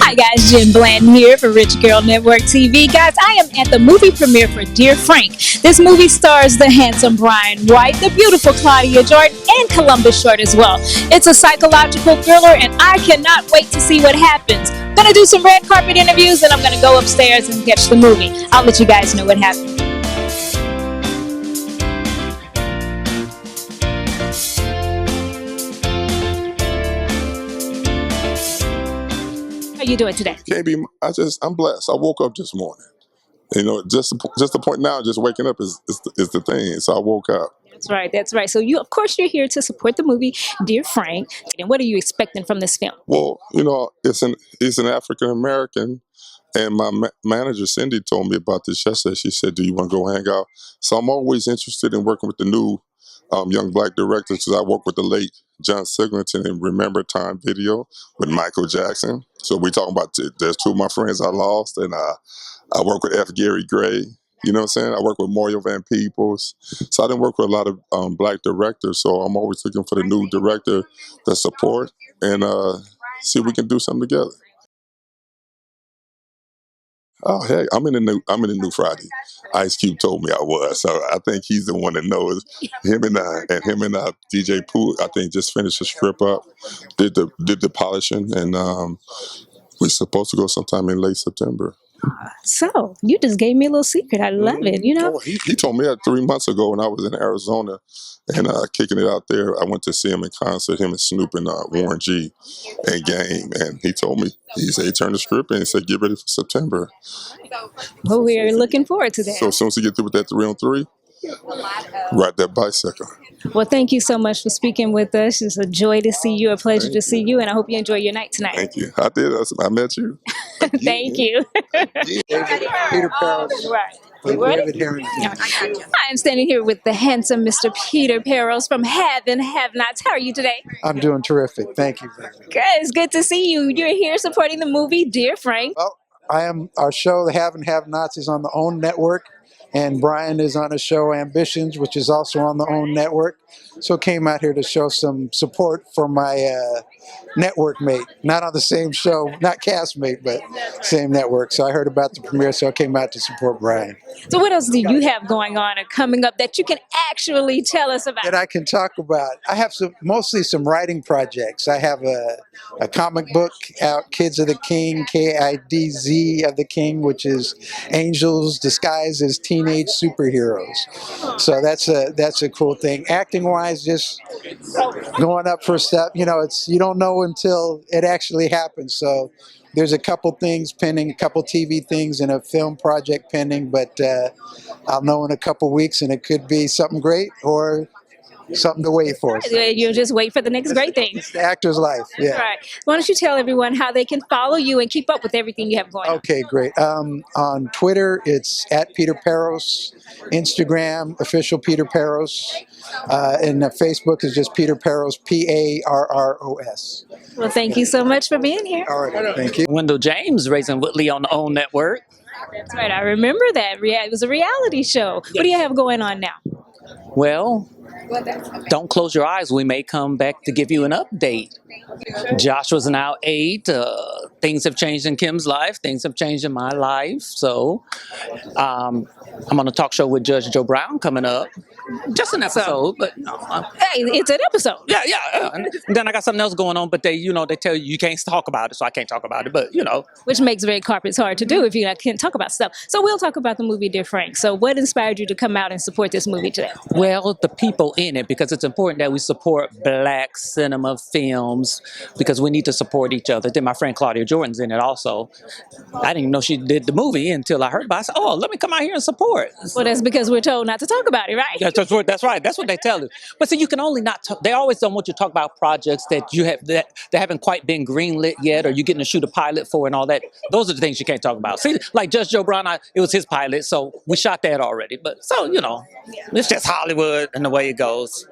Hi guys, Jen Blanton here for Rich Girl Network TV. Guys, I am at the movie premiere for Dear Frank. This movie stars the handsome Brian White, the beautiful Claudia Jordan, and Columbus Short as well. It's a psychological thriller and I cannot wait to see what happens. I'm gonna do some red carpet interviews and I'm gonna go upstairs and catch the movie. I'll let you guys know what happens. How you doing today? I'm blessed. I woke up this morning. You know, just the point now, just waking up is the thing. So I woke up. That's right. That's right. So of course, you're here to support the movie Dear Frank. And what are you expecting from this film? Well, you know, he's an African American, and my manager Cindy told me about this yesterday. She said, "Do you want to go hang out?" So I'm always interested in working with the new young black directors because I worked with the late John Siglerton in Remember Time video with Michael Jackson. So we talking about there's two of my friends I lost, and I work with F. Gary Gray. You know what I'm saying? I work with Mario Van Peebles. So I didn't work with a lot of black directors. So I'm always looking for the new director to support and see if we can do something together. Oh hey, I'm in the new Friday. Ice Cube told me I was, so I think he's the one that knows. Him and DJ Pooh, I think just finished the script up, did the polishing, and we're supposed to go sometime in late September. So you just gave me a little secret. I love it. You know, Oh, he told me that 3 months ago when I was in Arizona and kicking it out there. I went to see him in concert, him and Snoop and Warren G and Game, and he told me, he said he turned the script in and said get ready for September. well, we're looking forward to that. So as soon as he get through with that 3-on-3, ride that bicycle. Well, thank you so much for speaking with us. It's a joy to see you, a pleasure to see you, and I hope you enjoy your night tonight. Thank you. I did. I met you. Thank you. Peter Parros. Right. David Harrington. I am standing here with the handsome Mr. Peter Parros from Have and Have Nots. How are you today? I'm doing terrific. Thank you. Good. It's good to see you. You're here supporting the movie Dear Frank. Well, our show, The Have and Have Nots, is on the OWN network, and Brian is on a show, Ambitions, which is also on the OWN network. So I came out here to show some support for my network mate. Not on the same show, not castmate, but same network. So I heard about the premiere, so I came out to support Brian. So what else do you have going on or coming up that you can actually tell us about? That I can talk about. I have mostly some writing projects. I have a comic book out, Kids of the King, KIDZ of the King, which is angels disguised as teenage superheroes. So that's a cool thing. Acting wise, just going up for a step. You know, you don't know until it actually happens. So there's a couple things pending, a couple TV things and a film project pending, but I'll know in a couple weeks, and it could be something great or something to wait for. You'll just wait for the next great thing. It's the actor's life, yeah. All right. Why don't you tell everyone how they can follow you and keep up with everything you have going on? Okay, great. On Twitter, it's at Peter Parros. Instagram, official Peter Parros. And Facebook is just Peter Parros, Parros. Well, thank you so much for being here. All right, thank you. Wendall James raising Whitley on the OWN network. That's right. I remember that. It was a reality show. What do you have going on now? Well, don't close your eyes. We may come back to give you an update. Joshua's now 8. Things have changed in Kim's life. Things have changed in my life. So I'm on a talk show with Judge Joe Brown coming up. Just an episode, but no. Hey, it's an episode. Yeah. And then I got something else going on, but they tell you can't talk about it, so I can't talk about it. But which makes red carpets hard to do if you can't talk about stuff. So we'll talk about the movie Dear Frank. So what inspired you to come out and support this movie today? Well, the people in it, because it's important that we support black cinema films, because we need to support each other. Then my friend Claudia Jordan's in it also. I didn't even know she did the movie until I heard about it. I said, oh, let me come out here and support. Well, that's because we're told not to talk about it, right? That's right. That's what they tell us. But see, you can only not talk. They always don't want you to talk about projects that that haven't quite been greenlit yet, or you're getting to shoot a pilot for and all that. Those are the things you can't talk about. See, like Judge Joe Brown, it was his pilot, so we shot that already. But so, it's just Hollywood and the way it goes.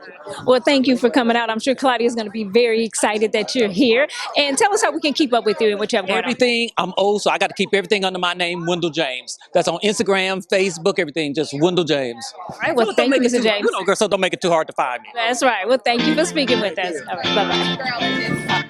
Well, thank you for coming out. I'm sure Claudia is going to be very excited that you're here. And tell us how we can keep up with you and what you have going on. Everything, I'm old, so I got to keep everything under my name, Wendall James. That's on Instagram, Facebook, everything, just Wendall James. All right, well, thank you, Mr. James. Girl, so don't make it too hard to find me. That's right. Well, thank you for speaking with us. All right, bye-bye.